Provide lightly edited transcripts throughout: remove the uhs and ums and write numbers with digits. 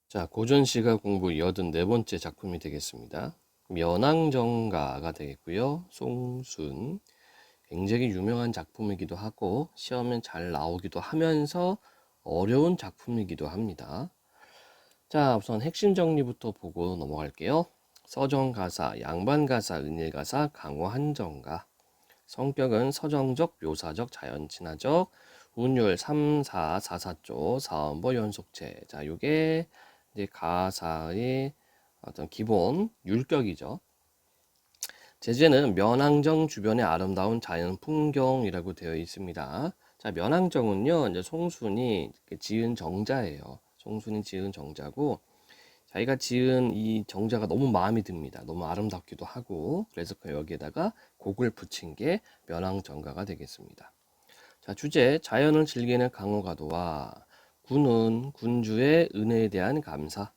자, 고전시가 공부 84번째 작품이 되겠습니다. 면왕정가가 되겠고요. 송순. 굉장히 유명한 작품이기도 하고 시험에 잘 나오기도 하면서 어려운 작품이기도 합니다. 자, 우선 핵심 정리부터 보고 넘어갈게요. 서정가사, 양반가사, 은일가사, 강화한정가. 성격은 서정적, 묘사적, 자연친화적, 운율 3, 4, 4, 4조, 사음보 연속체. 자, 요게 이제 가사의 어떤 기본 율격이죠. 제재는 면왕정 주변의 아름다운 자연 풍경이라고 되어 있습니다. 자, 면왕정은요, 이제 송순이 지은 정자예요. 송순이 지은 정자고, 자기가 지은 이 정자가 너무 마음에 듭니다. 너무 아름답기도 하고, 그래서 여기에다가 곡을 붙인 게 면왕정가가 되겠습니다. 자, 주제, 자연을 즐기는 강호가도와 군은 군주의 은혜에 대한 감사.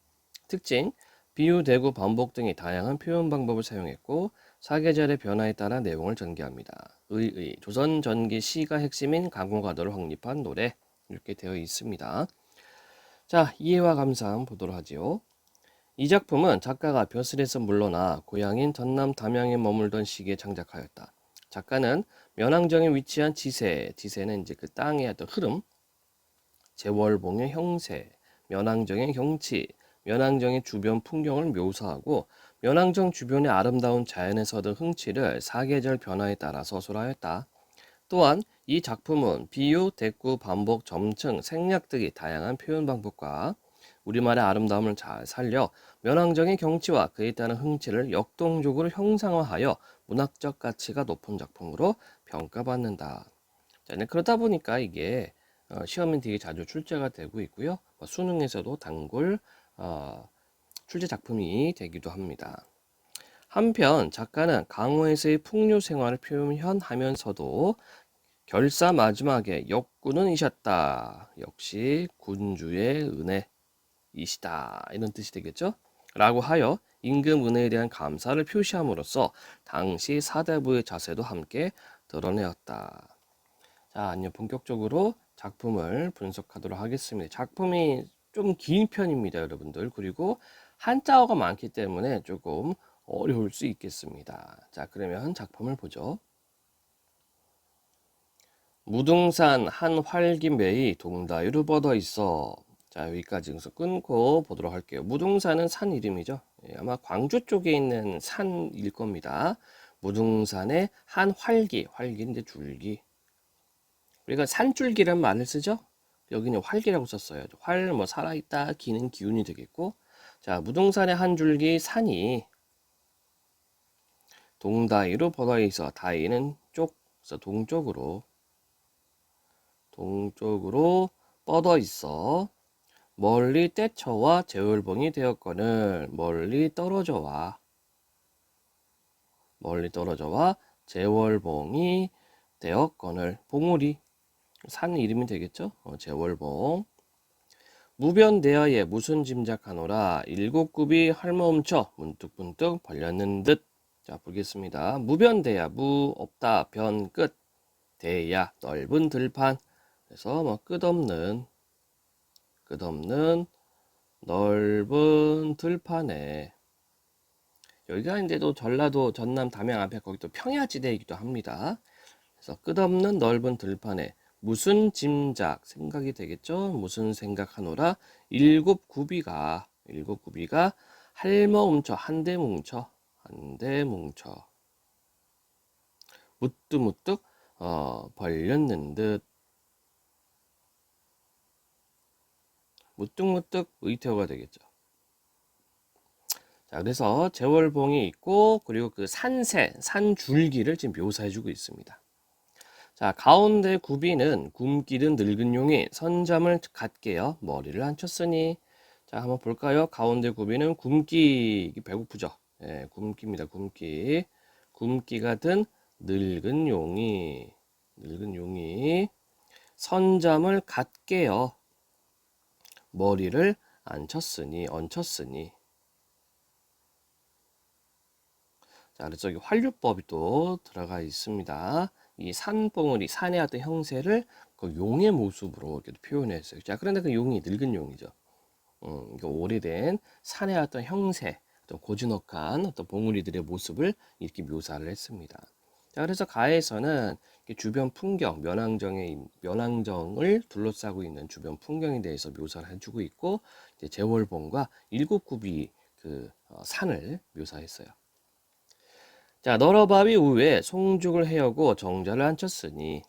특징, 비유, 대구, 반복 등의 다양한 표현 방법을 사용했고 사계절의 변화에 따라 내용을 전개합니다. 조선 전기 시가 핵심인 강호가도를 확립한 노래 이렇게 되어 있습니다. 자, 이해와 감상 보도록 하지요. 이 작품은 작가가 벼슬에서 물러나 고향인 전남 담양에 머물던 시기에 창작하였다. 작가는 면왕정에 위치한 지세는 이제 그 땅의 어떤 흐름, 제월봉의 형세, 면왕정의 경치, 면왕정의 주변 풍경을 묘사하고 면왕정 주변의 아름다운 자연에서 얻은 흥취를 사계절 변화에 따라 서술하였다. 또한 이 작품은 비유, 대꾸, 반복, 점층, 생략 등의 다양한 표현 방법과 우리말의 아름다움을 잘 살려 면왕정의 경치와 그에 따른 흥취를 역동적으로 형상화하여 문학적 가치가 높은 작품으로 평가받는다. 자, 그러다 보니까 이게 시험에 되게 자주 출제가 되고 있고요. 수능에서도 단골 출제 작품이 되기도 합니다. 한편 작가는 강호에서의 풍류 생활을 표현하면서도 결사 마지막에 역군은 이셨다. 역시 군주의 은혜이시다. 이런 뜻이 되겠죠? 라고 하여 임금 은혜에 대한 감사를 표시함으로써 당시 사대부의 자세도 함께 드러내었다. 자, 이제 본격적으로 작품을 분석하도록 하겠습니다. 작품이 좀 긴 편입니다, 여러분들. 그리고 한자어가 많기 때문에 조금 어려울 수 있겠습니다. 자, 그러면 작품을 보죠. 무등산 한 활기매이 동다이로 뻗어 있어. 자, 여기까지 끊고 보도록 할게요. 무등산은 산 이름이죠. 예, 아마 광주 쪽에 있는 산일 겁니다. 무등산의 한 활기인데 줄기. 우리가 산줄기란 말을 쓰죠. 여기는 활기라고 썼어요. 뭐 살아있다, 기는 기운이 되겠고. 자, 무등산의 한 줄기 산이 동다이로 뻗어 있어. 다이는 쪽, 그래서 동쪽으로 뻗어 있어. 멀리 떼쳐와 제월봉이 되었거늘 멀리 떨어져와 제월봉이 되었거늘 봉우리 산 이름이 되겠죠. 제월봉. 무변대하에 무슨 짐작하노라. 일곱굽이 할멈쳐 문득문득 벌렸는 듯. 자, 보겠습니다. 무변대야, 무 없다, 변 끝, 대야 넓은 들판. 그래서 뭐 끝없는 넓은 들판에, 여기가 이제 또 전라도 전남 담양 앞에 거기 또 평야지대이기도 합니다. 그래서 끝없는 넓은 들판에 무슨 짐작 생각이 되겠죠? 무슨 생각하노라. 일곱 구비가 할멈 뭉쳐 한데 뭉쳐 무뚝무뚝 벌렸는 듯. 무뚝무뚝 의태어가 되겠죠. 자, 그래서 제월봉이 있고 그리고 그 산줄기를 지금 묘사해주고 있습니다. 자, 가운데 구비는 굶기든 늙은 용이 선잠을 갖게요 머리를 앉혔으니. 자, 한번 볼까요? 가운데 구비는 굶기, 배고프죠? 예, 굶기입니다. 굶기가 든 늙은 용이 선잠을 갖게요 머리를 얹혔으니. 자, 그래서 여기 활류법이 또 들어가 있습니다. 이 산봉우리, 산의 어떤 형세를 그 용의 모습으로 이렇게 표현했어요. 자, 그런데 그 용이 늙은 용이죠. 이거 오래된 산의 어떤 형세, 어떤 고즈넉한 어떤 봉우리들의 모습을 이렇게 묘사를 했습니다. 자, 그래서 가에서는 주변 풍경, 면왕정을 둘러싸고 있는 주변 풍경에 대해서 묘사를 해주고 있고, 이제 제월봉과 일곱굽이 산을 묘사했어요. 자, 너러바위 우에 송죽을 헤어고 정자를 앉혔으니,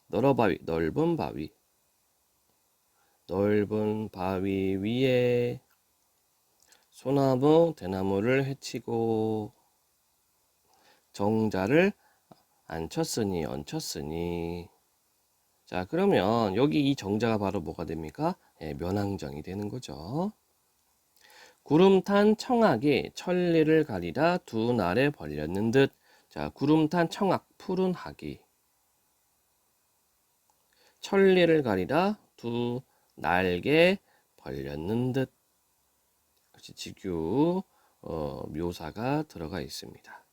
너러바위, 넓은 바위 위에 소나무, 대나무를 헤치고 정자를 얹혔으니. 자, 그러면 여기 이 정자가 바로 뭐가 됩니까? 예, 면왕정이 되는 거죠. 구름탄 청학이 천리를 가리라 두 날에 벌렸는 듯. 자, 구름탄 청학, 푸른 학이 천리를 가리라 두 날개 벌렸는 듯. 직유 묘사가 들어가 있습니다.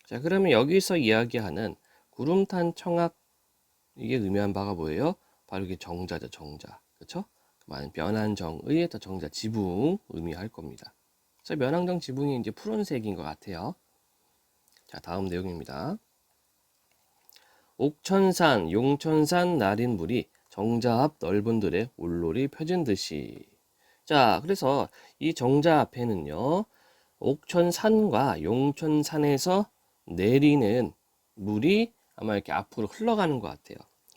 자, 그러면 여기서 이야기하는 구름탄 청학, 이게 의미한 바가 뭐예요? 바로 이게 정자죠, 정자. 그렇죠? 면왕정의 정자, 지붕 의미할 겁니다. 그래서 면왕정 지붕이 이제 푸른색인 것 같아요. 자, 다음 내용입니다. 옥천산, 용천산 나린 물이 정자 앞 넓은 들에 올놀이 펴진 듯이. 자, 그래서 이 정자 앞에는요, 옥천산과 용천산에서 내리는 물이 아마 이렇게 앞으로 흘러가는 것 같아요.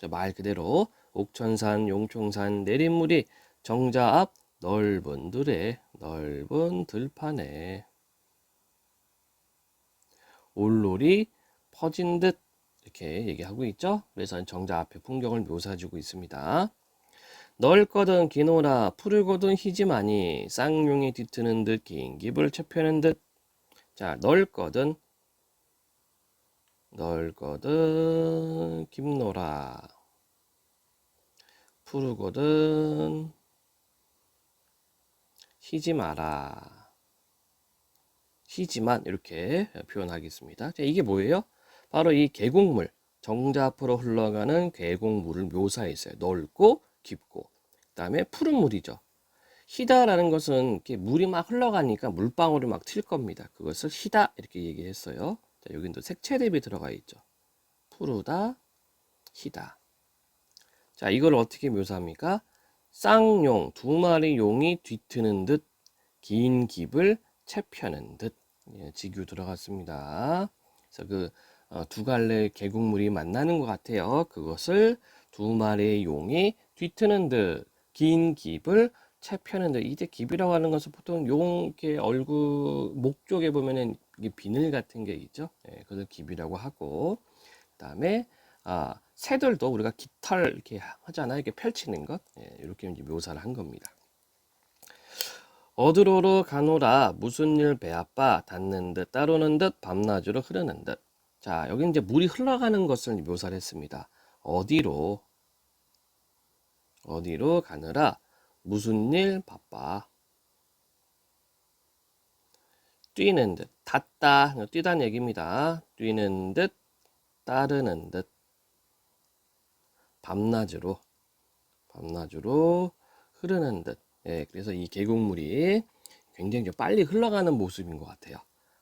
말 그대로 옥천산, 용천산 내린 물이 정자 앞 넓은 들에, 넓은 들판에 올놀이 퍼진 듯 이렇게 얘기하고 있죠. 그래서 정자 앞에 풍경을 묘사해주고 있습니다. 넓거든 기노라 푸르거든 희지마니 쌍용이 뒤트는 듯 긴 깁을 채펴는 듯. 자, 넓거든 깊노라 푸르거든 희지 마라 희지만 이렇게 표현하겠습니다. 자, 이게 뭐예요? 바로 이 계곡물, 정자 앞으로 흘러가는 계곡물을 묘사했어요. 넓고 깊고, 그 다음에 푸른 물이죠. 희다라는 것은 이렇게 물이 막 흘러가니까 물방울이 막 튈 겁니다. 그것을 희다 이렇게 얘기했어요. 자, 여긴 또 색채 대비 들어가 있죠. 푸르다, 희다. 자, 이걸 어떻게 묘사합니까? 쌍용, 두 마리 용이 뒤트는 듯, 긴 깁을 채펴는 듯. 예, 직유 들어갔습니다. 그래서 두 갈래 계곡물이 만나는 것 같아요. 그것을 두 마리의 용이 뒤트는 듯, 긴 깁을 채펴는 듯. 이제 깁이라고 하는 것은 보통 용 이렇게 얼굴 목 쪽에 보면은 이게 비늘 같은 게 있죠. 예, 그것을 깁이라고 하고, 그다음에 새들도 우리가 깃털 이렇게 하잖아요. 이렇게 펼치는 것. 예, 이렇게 이제 묘사를 한 겁니다. 어디로로 가노라 무슨 일 배아빠 닿는 듯 따르는 듯 밤낮으로 흐르는 듯. 자, 여기 이제 물이 흘러가는 것을 묘사를 했습니다. 어디로 가느라 무슨 일 바빠. 뛰는 듯 닿다 뛰다는 얘기입니다. 뛰는 듯 따르는 듯 밤낮으로 흐르는 듯. 예, 그래서 이 계곡물이 굉장히 좀 빨리 흘러가는 모습인 것 같아요.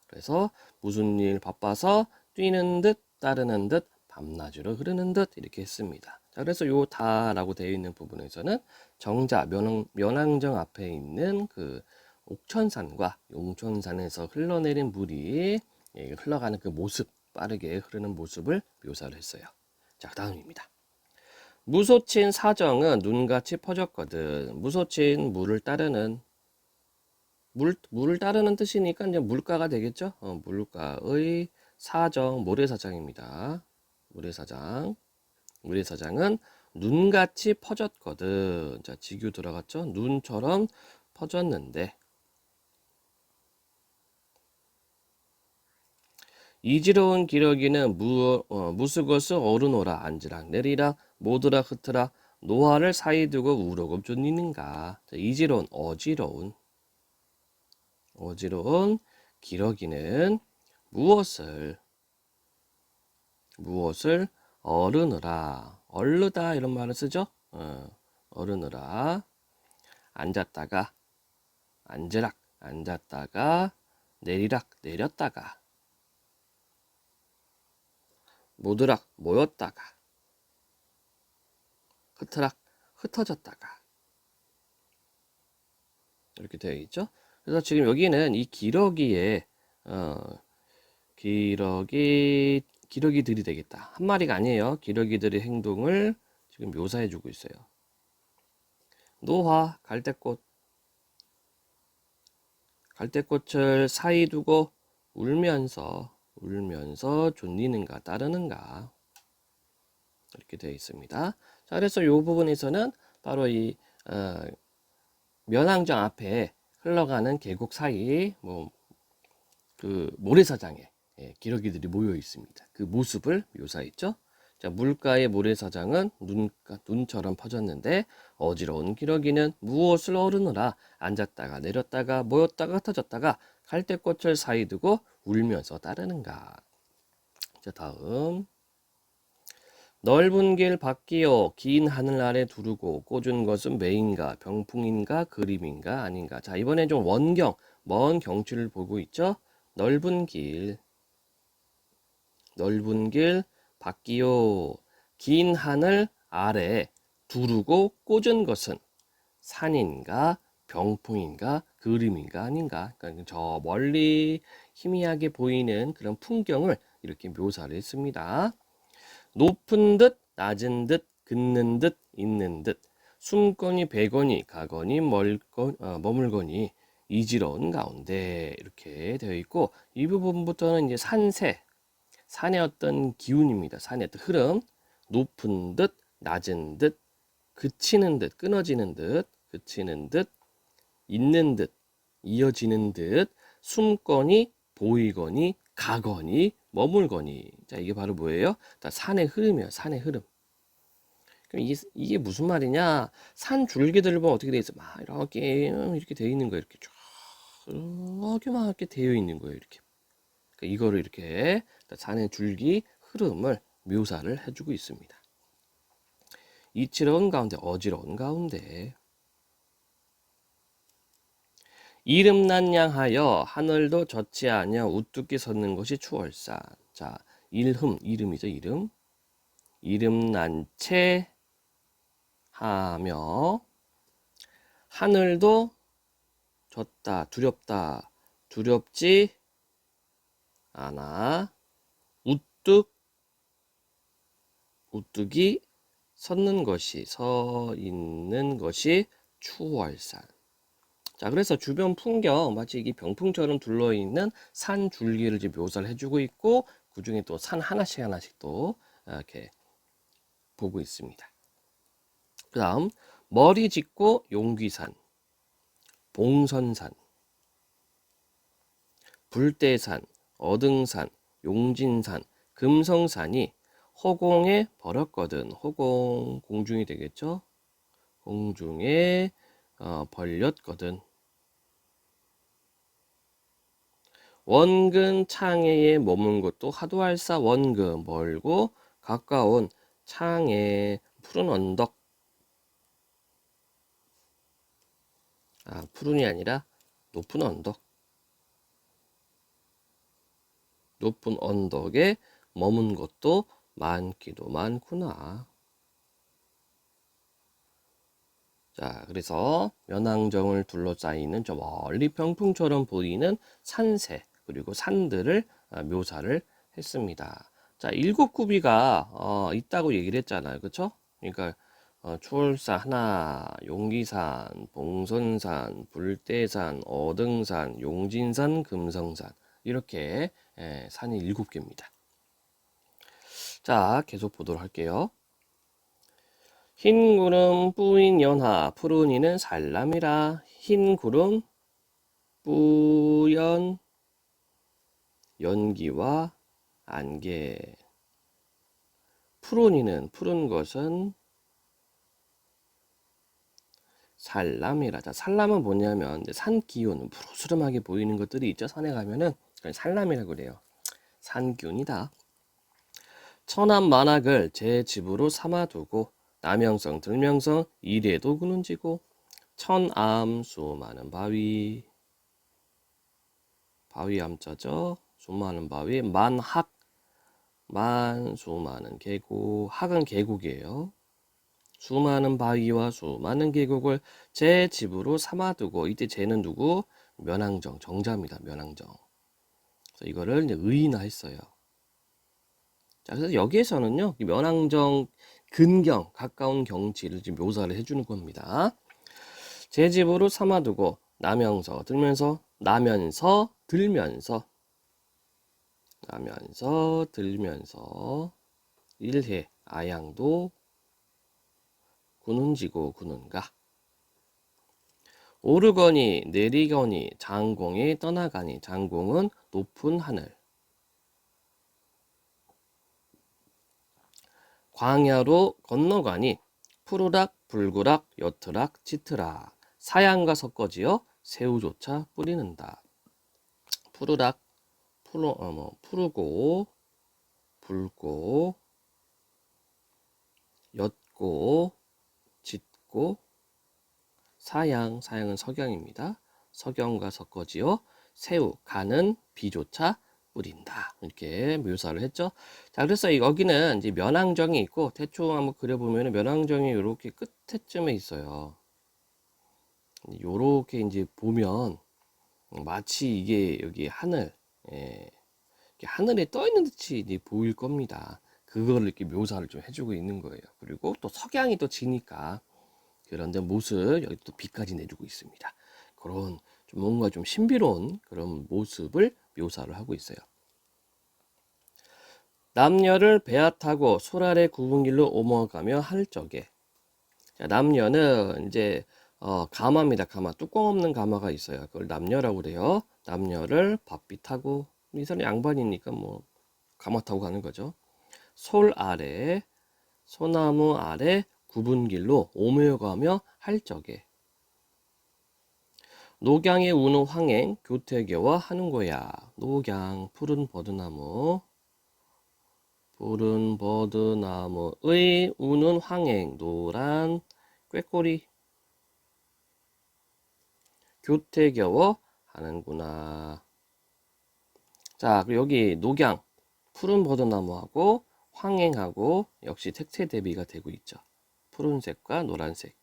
그래서 무슨 일 바빠서 뛰는 듯 따르는 듯 밤낮으로 흐르는 듯 이렇게 했습니다. 자, 그래서 요 다라고 되어 있는 부분에서는 정자 면왕정 앞에 있는 그 옥천산과 용천산에서 흘러내린 물이 흘러가는 그 모습, 빠르게 흐르는 모습을 묘사를 했어요. 자, 다음입니다. 무소친 사정은 눈같이 퍼졌거든. 무소친 물을 따르는 물을 따르는 뜻이니까 이제 물가가 되겠죠. 물가의 사정 모래사장입니다. 모래사장은 눈같이 퍼졌거든. 자, 직유 들어갔죠. 눈처럼 퍼졌는데 이지러운 기러기는 무수것을 어르노라 앉으락 내리락 모드라 흩으라 노화를 사이 두고 우러금 쫓니는가. 이지러운 어지러운 기러기는 무엇을 어르느라 얼르다 이런 말을 쓰죠. 어르느라 앉았다가, 앉으락, 앉았다가, 내리락, 내렸다가, 모드락, 모였다가, 흩어락, 흩어졌다가 이렇게 되어 있죠. 그래서 지금 여기는 이 기러기에 기러기들이 되겠다. 한 마리가 아니에요. 기러기들의 행동을 지금 묘사해 주고 있어요. 노화, 갈대꽃. 갈대꽃을 사이 두고 울면서 존리는가 따르는가 이렇게 되어 있습니다. 자, 그래서 이 부분에서는 바로 이 면왕정 앞에 흘러가는 계곡 사이 그 모래사장에 기러기들이 모여 있습니다. 그 모습을 묘사했죠. 자, 물가의 모래사장은 눈처럼 퍼졌는데 어지러운 기러기는 무엇을 어르느라 앉았다가 내렸다가 모였다가 흩어졌다가 갈대꽃을 사이 두고 울면서 따르는가. 자, 다음. 넓은 길 밖이요 긴 하늘 아래 두르고 꽂은 것은 매인가 병풍인가 그림인가 아닌가. 자, 이번엔 좀 원경 먼 경치를 보고 있죠. 넓은 길 밖이요 긴 하늘 아래 두르고 꽂은 것은 산인가 병풍인가 그림인가 아닌가. 그러니까 저 멀리 희미하게 보이는 그런 풍경을 이렇게 묘사를 했습니다. 높은 듯 낮은 듯 긋는 듯 있는 듯 숨거니 배거니 가거니 머물거니 이지러운 가운데 이렇게 되어 있고, 이 부분부터는 이제 산의 어떤 기운입니다. 산의 어떤 흐름. 높은 듯 낮은 듯 그치는 듯 끊어지는 듯 그치는 듯 있는 듯 이어지는 듯 숨거니 보이거니 가거니 머물거니. 자, 이게 바로 뭐예요? 산의 흐름이에요. 산의 흐름. 그럼 이게 무슨 말이냐? 산 줄기들을 보면 어떻게 돼 있어? 막 이렇게 돼 있는 거예요. 이렇게 쭉 막 이렇게 되어 있는 거예요. 이렇게. 그러니까 이거를 이렇게 산의 줄기 흐름을 묘사를 해주고 있습니다. 이치러운 가운데 어지러운 가운데 이름난 양하여 하늘도 젖지 아니여 우뚝게 섰는 것이 추월산. 자, 이름이죠. 이름난 채 하며 하늘도 젖다 두렵다 두렵지 않아 우뚝이 서 있는 것이 추월산. 자, 그래서 주변 풍경 마치 이 병풍처럼 둘러있는 산 줄기를 이제 묘사를 해주고 있고, 그 중에 또 산 하나씩 또 이렇게 보고 있습니다. 그 다음 머리 짚고 용귀산, 봉선산, 불대산, 어등산, 용진산, 금성산이 허공에 벌었거든. 허공 공중이 되겠죠. 공중에 벌렸거든. 원근 창해에 머문 것도 하도할사 원근 멀고 가까운 창해 푸른 언덕. 푸른이 아니라 높은 언덕. 높은 언덕에 머문 것도 많기도 많구나. 자, 그래서 면왕정을 둘러싸이는 저 멀리 병풍처럼 보이는 산세 그리고 산들을 묘사를 했습니다. 자, 7구비가 있다고 얘기를 했잖아요. 그쵸? 그러니까 추월산 하나, 용기산, 봉선산, 불대산, 어등산, 용진산, 금성산 이렇게 산이 7개입니다. 자, 계속 보도록 할게요. 흰 구름 뿌인 연하 푸른 이는 살람이라. 흰 구름 뿌연 연기와 안개. 푸른 이는 푸른 것은 살람이라. 자, 살람은 뭐냐면 산 기운 푸르스름하게 보이는 것들이 있죠. 산에 가면은 살람이라고 그래요. 산 기운이다. 천암 만악을 제 집으로 삼아두고 남영성 들명성 이래도 그는지고 천암 수많은 바위, 바위 암자죠. 수많은 바위. 만학, 만 수많은 계곡. 학은 계곡이에요. 수많은 바위와 수많은 계곡을 제 집으로 삼아두고, 이때 제는 누구? 면왕정, 정자입니다. 면왕정. 그래서 이거를 이제 의인화했어요. 자, 그래서 여기에서는요, 이 면왕정 근경, 가까운 경치를 지금 묘사를 해주는 겁니다. 제 집으로 삼아두고, 나면서, 들면서, 나면서, 들면서, 나면서, 들면서, 일해, 아양도, 구는지고, 구는가. 오르거니, 내리거니, 장공이 떠나가니, 장공은 높은 하늘. 광야로 건너가니, 푸르락, 불구락, 여트락, 짙으락. 사양과 섞어지어 새우조차 뿌리는다. 푸르락, 푸르고, 붉고, 옅고, 짙고, 사양은 석양입니다. 석양과 섞어지어 새우, 가는 비조차 뿌린다. 이렇게 묘사를 했죠. 자, 그래서 여기는 이제 면왕정이 있고, 대충 한번 그려보면 면왕정이 이렇게 끝에쯤에 있어요. 요렇게 이제 보면 마치 이게 여기 하늘, 예, 하늘에 떠 있는 듯이 이제 보일 겁니다. 그거를 이렇게 묘사를 좀 해주고 있는 거예요. 그리고 또 석양이 또 지니까 그런데 모습 여기 또 빛까지 내주고 있습니다. 그런 좀 뭔가 좀 신비로운 그런 모습을 묘사를 하고 있어요. 남녀를 배아 타고 소랄의 굽은 길로 오머가며 할 적에, 자, 남녀는 이제 가마입니다. 가마, 뚜껑 없는 가마가 있어요. 그걸 남녀라고 그래요. 남녀를 바삐 타고, 이 사람 양반이니까 뭐 가마 타고 가는 거죠. 솔 아래, 소나무 아래 굽은 길로 오며가며 할 적에, 녹양에 우는 황행 교태개와 하는 거야. 녹양, 푸른 버드나무, 푸른 버드나무의 우는 황행, 노란 꾀꼬리, 교태겨워 하는구나. 자, 그리고 여기 녹양, 푸른 버드나무하고 황행하고 역시 색채 대비가 되고 있죠. 푸른색과 노란색.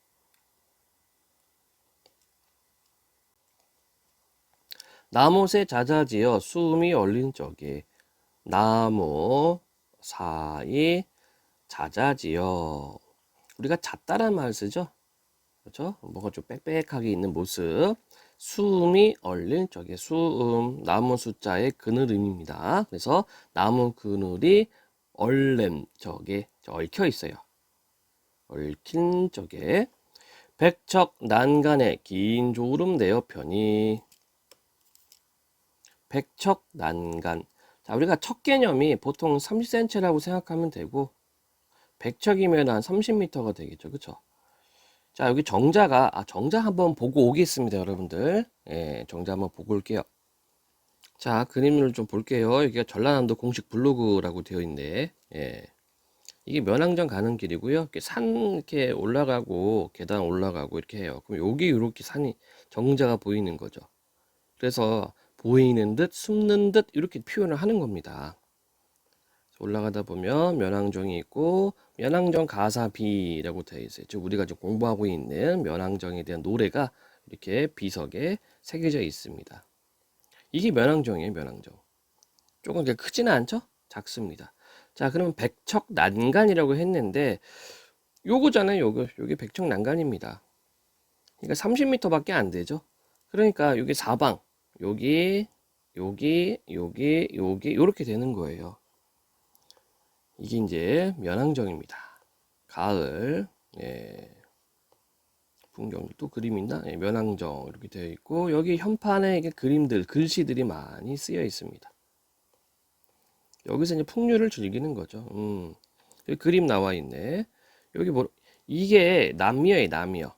나무새 잦아지어 수음이 얼린 적에, 나무 사이 잦아지어, 우리가 잦다란 말을 쓰죠. 그렇죠? 뭐가 좀 빽빽하게 있는 모습. 수음이 얼릴 적에, 수음, 나무 숫자의 그늘음입니다. 그래서 나무 그늘이 얼렘 적에 얽혀 있어요. 얽힌 적에, 백척 난간에 긴 졸음 내어 편이, 백척 난간. 자, 우리가 척 개념이 보통 30cm라고 생각하면 되고, 백척이면 한 30m가 되겠죠. 그쵸? 자, 여기 정자가, 정자 한번 보고 오겠습니다, 여러분들. 예, 정자 한번 보고 올게요. 자, 그림을 좀 볼게요. 여기가 전라남도 공식 블로그라고 되어 있는데, 예. 이게 면왕정 가는 길이고요. 이렇게 산 이렇게 올라가고, 계단 올라가고 이렇게 해요. 그럼 여기 이렇게 산이, 정자가 보이는 거죠. 그래서 보이는 듯, 숨는 듯 이렇게 표현을 하는 겁니다. 올라가다 보면 면왕정이 있고, 면왕정 가사비라고 되어 있어요. 즉 우리가 지금 공부하고 있는 면왕정에 대한 노래가 이렇게 비석에 새겨져 있습니다. 이게 면왕정이에요. 면왕정. 조금 이제 크지는 않죠? 작습니다. 자, 그러면 백척난간이라고 했는데 요거잖아요. 요게 백척난간입니다. 그러니까 30m밖에 안 되죠. 그러니까 여기 사방, 여기 요렇게 되는 거예요. 이게 이제 면왕정입니다. 가을, 예, 풍경, 또 그림 있나? 예, 면왕정 이렇게 되어 있고, 여기 현판에 이게 그림들, 글씨들이 많이 쓰여 있습니다. 여기서 이제 풍류를 즐기는 거죠. 여기 그림 나와 있네. 여기 뭐, 이게 남이에요, 남이요.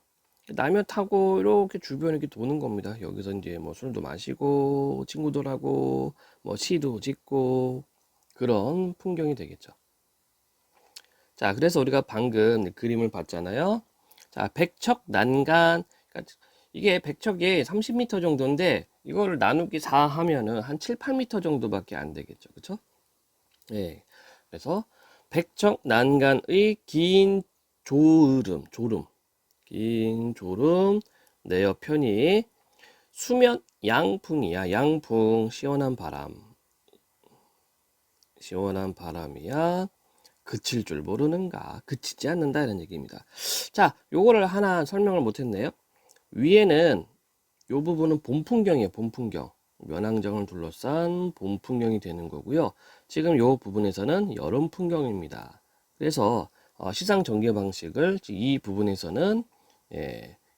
남이 타고 이렇게 주변 이렇게 도는 겁니다. 여기서 이제 뭐 술도 마시고, 친구들하고, 뭐 시도 짓고, 그런 풍경이 되겠죠. 자, 그래서 우리가 방금 그림을 봤잖아요. 자, 백척난간, 그러니까 그러니까 이게 백척이 30m 정도인데 이거를 나누기 4 하면은 한 7, 8m 정도밖에 안 되겠죠. 그쵸? 예. 그래서 백척 난간의 긴 졸음, 긴 졸음, 내 옆편이 수면 양풍이야. 양풍, 시원한 바람이야. 그칠 줄 모르는가? 그치지 않는다 이런 얘기입니다. 자, 요거를 하나 설명을 못했네요. 위에는 요 부분은 봄 풍경이에요. 봄 풍경. 면왕정을 둘러싼 봄 풍경이 되는 거고요. 지금 요 부분에서는 여름 풍경입니다. 그래서 시상 전개 방식을 이 부분에서는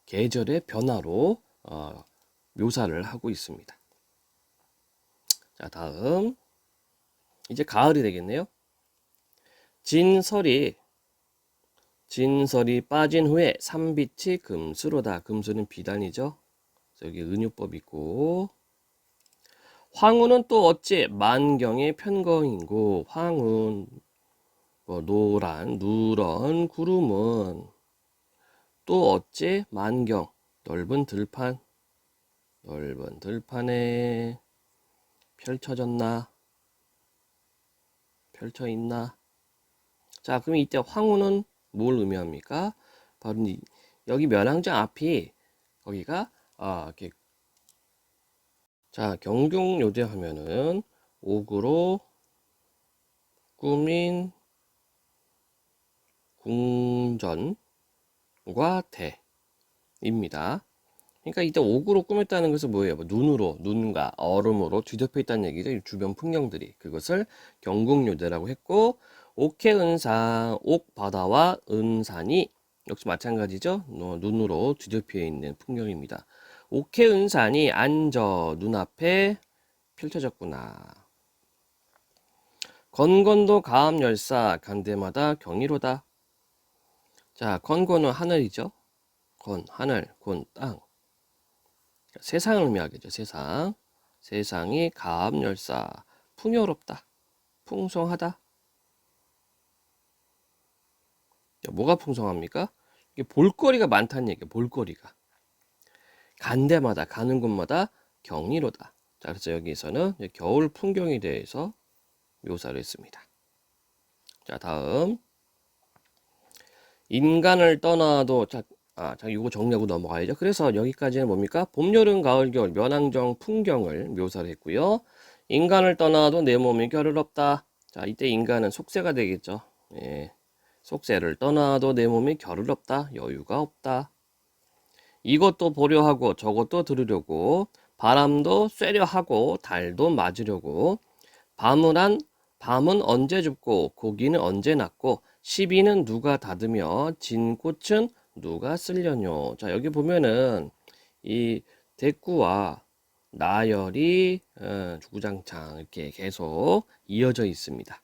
계절의 변화로 묘사를 하고 있습니다. 자, 다음 이제 가을이 되겠네요. 진설이 빠진 후에 삼빛이 금수로다. 금수는 비단이죠. 여기 은유법 있고, 황후는 또 어찌 만경의 편거인고. 황혼 노란 누런 구름은 또 어찌 만경 넓은 들판에 펼쳐졌나, 펼쳐 있나. 자, 그럼 이때 황후는 뭘 의미합니까? 바로 여기 면왕정 앞이 거기가 이렇게, 자, 경중요대 하면은 옥으로 꾸민 궁전과 대입니다. 그러니까 이때 옥으로 꾸몄다는 것은 뭐예요? 뭐 눈과 얼음으로 뒤덮여 있다는 얘기죠. 주변 풍경들이. 그것을 경궁요대라고 했고, 옥해은산, 옥바다와 은산이 역시 마찬가지죠. 눈으로 뒤덮여 있는 풍경입니다. 옥해은산이 안저 눈앞에 펼쳐졌구나. 건건도 가암열사 간대마다 경이로다. 자, 건건은 하늘이죠. 하늘, 땅. 세상을 의미하겠죠. 세상이 가암열사, 풍요롭다, 풍성하다. 뭐가 풍성합니까? 이게 볼거리가 많다는 얘기예요. 볼거리가. 간데마다, 가는 곳마다 경이로다. 자, 그래서 여기서는 겨울 풍경에 대해서 묘사를 했습니다. 자, 다음 인간을 떠나도 자, 이거 정리하고 넘어가야죠. 그래서 여기까지는 뭡니까? 봄, 여름, 가을, 겨울 면왕정 풍경을 묘사를 했고요. 인간을 떠나도 내 몸이 겨를 없다. 자, 이때 인간은 속세가 되겠죠. 예. 속세를 떠나도 내 몸이 겨를 없다. 여유가 없다. 이것도 보려 하고 저것도 들으려고 바람도 쐬려 하고 달도 맞으려고 밤은 언제 줍고 고기는 언제 낳고 시비는 누가 닫으며 진꽃은 누가 쓸려뇨. 자, 여기 보면은 이 대꾸와 나열이 주구장창 이렇게 계속 이어져 있습니다.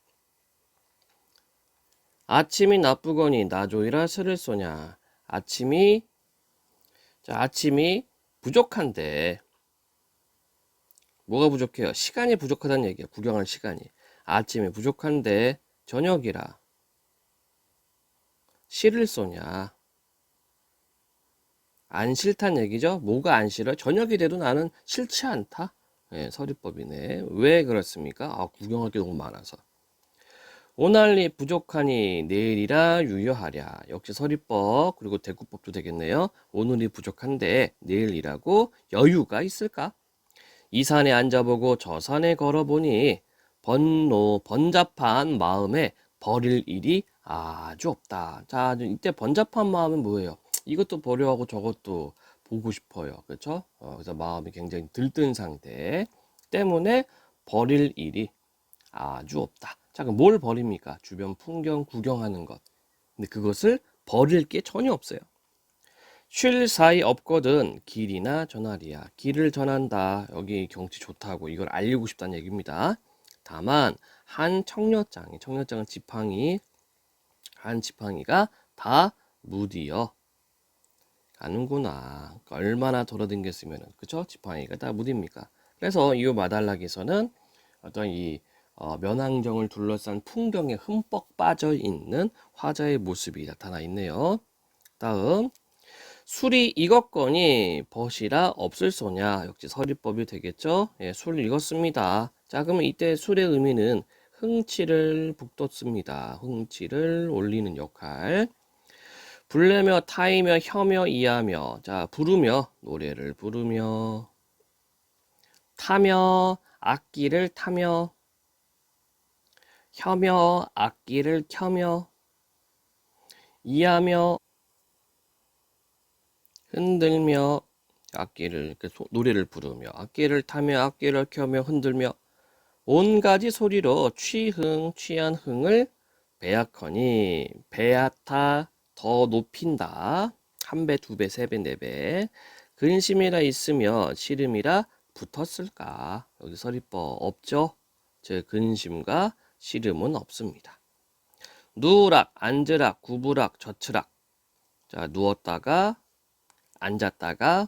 아침이 나쁘거니 나조이라 스를 쏘냐. 아침이 부족한데 뭐가 부족해요? 시간이 부족하다는 얘기예요. 구경할 시간이. 아침이 부족한데 저녁이라 시를 쏘냐. 안 싫단 얘기죠. 뭐가 안 싫어? 저녁이 돼도 나는 싫지 않다. 예, 서리법이네. 왜 그렇습니까? 구경할 게 너무 많아서. 오날리 부족하니 내일이라 유효하랴. 역시 서리법 그리고 대구법도 되겠네요. 오늘이 부족한데 내일이라고 여유가 있을까? 이 산에 앉아보고 저 산에 걸어보니 번잡한 마음에 버릴 일이 아주 없다. 자, 이때 번잡한 마음은 뭐예요? 이것도 보려 하고 저것도 보고 싶어요. 그렇죠? 그래서 마음이 굉장히 들뜬 상태 때문에 버릴 일이 아주 없다. 자, 그럼 뭘 버립니까? 주변 풍경 구경하는 것. 근데 그것을 버릴 게 전혀 없어요. 쉴 사이 없거든 길이나 전하리야. 길을 전한다. 여기 경치 좋다고 이걸 알리고 싶다는 얘기입니다. 다만 한 청려장은 한 지팡이가 다 무디어 가는구나. 그러니까 얼마나 돌아다녔으면 그쵸? 지팡이가 다 무디입니까? 그래서 이 마달락에서는 어떤 이 면왕정을 둘러싼 풍경에 흠뻑 빠져 있는 화자의 모습이 나타나 있네요. 다음 술이 익었거니 벗이라 없을 소냐. 역시 서리법이 되겠죠. 예, 술 익었습니다. 자, 그러면 이때 술의 의미는 흥치를 북돋습니다. 흥치를 올리는 역할. 불내며 타이며 혀며 이하며. 자, 부르며 노래를 부르며 타며 악기를 타며 혀며 악기를 켜며 이하며 흔들며 악기를 노래를 부르며 악기를 타며 악기를 켜며 흔들며 온 가지 소리로 취흥 취한 흥을 배약하니 배야타 더 높인다. 한 배, 두 배, 세 배, 네 배. 근심이라 있으며 시름이라 붙었을까? 여기 서리법 없죠? 즉 근심과 시름은 없습니다. 누우락, 앉으락, 구부락, 젖으락. 자, 누웠다가 앉았다가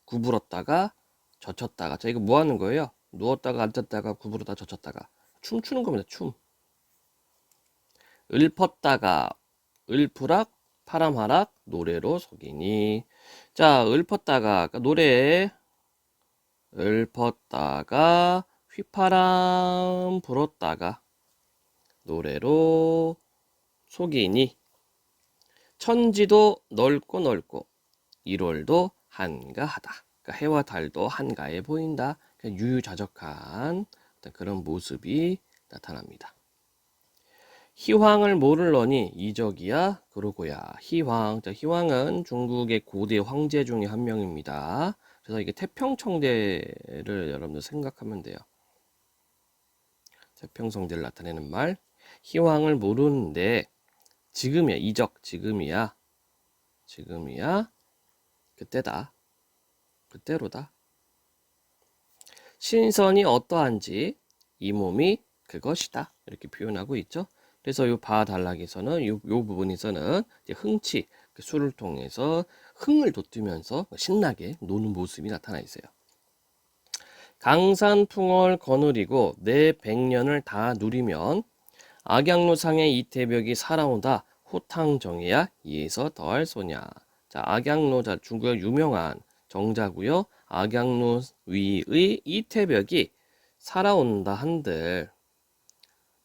구부렀다가 젖혔다가. 자, 이거 뭐 하는 거예요? 누웠다가 앉았다가 구부렀다가 젖혔다가. 춤추는 겁니다. 춤. 읊었다가 읊으락 파람하락 노래로 속이니. 자, 읊었다가 그러니까 노래 읊었다가 휘파람 불었다가 노래로 속이니. 천지도 넓고 넓고 1월도 한가하다. 그러니까 해와 달도 한가해 보인다. 그러니까 유유자적한 그런 모습이 나타납니다. 희황을 모를러니 이적이야 그러고야. 희황. 자, 희황은 중국의 고대 황제 중에 한 명입니다. 그래서 이게 태평청대를 여러분들 생각하면 돼요. 태평성대를 나타내는 말. 희황을 모르는데 지금이야. 이적. 지금이야. 그때다. 그때로다. 신선이 어떠한지 이 몸이 그것이다. 이렇게 표현하고 있죠. 그래서 이 바달락에서는 요 부분에서는 이제 흥치, 술을 통해서 흥을 돋우면서 신나게 노는 모습이 나타나 있어요. 강산풍월 거느리고 내 백년을 다 누리면 악양로상의 이태벽이 살아온다. 호탕정해야 이에서 더할 소냐. 자, 악양로, 자, 중국의 유명한 정자고요. 악양로 위의 이태벽이 살아온다 한들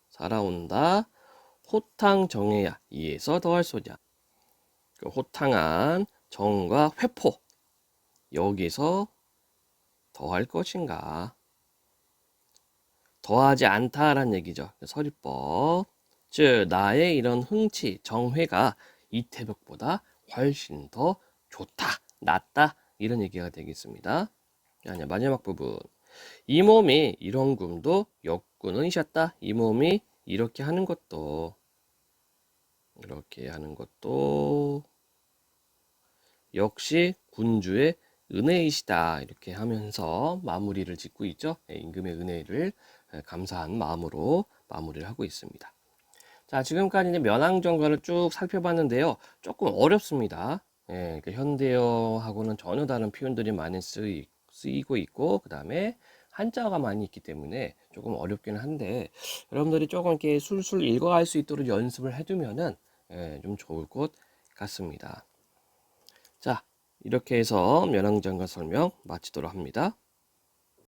살아온다. 호탕정해야 이에서 더할 소냐. 그 호탕한 정과 회포 여기서 더할 것인가. 더하지 않다라는 얘기죠. 서리법. 즉 나의 이런 흥치, 정회가 이태벽보다 훨씬 더 좋다, 낫다 이런 얘기가 되겠습니다. 아니야, 마지막 부분. 이 몸이 이런 꿈도 역군은 이셨다. 이 몸이 이렇게 하는 것도 역시 군주의 은혜이시다. 이렇게 하면서 마무리를 짓고 있죠. 임금의 은혜를 감사한 마음으로 마무리를 하고 있습니다. 자, 지금까지 이제 면왕정가를 쭉 살펴봤는데요. 조금 어렵습니다. 그러니까 현대어하고는 전혀 다른 표현들이 많이 쓰이고 있고, 그 다음에 한자가 많이 있기 때문에 조금 어렵기는 한데, 여러분들이 조금 이렇게 술술 읽어갈 수 있도록 연습을 해두면은 좀 좋을 것 같습니다. 자, 이렇게 해서 면왕정가 설명 마치도록 합니다.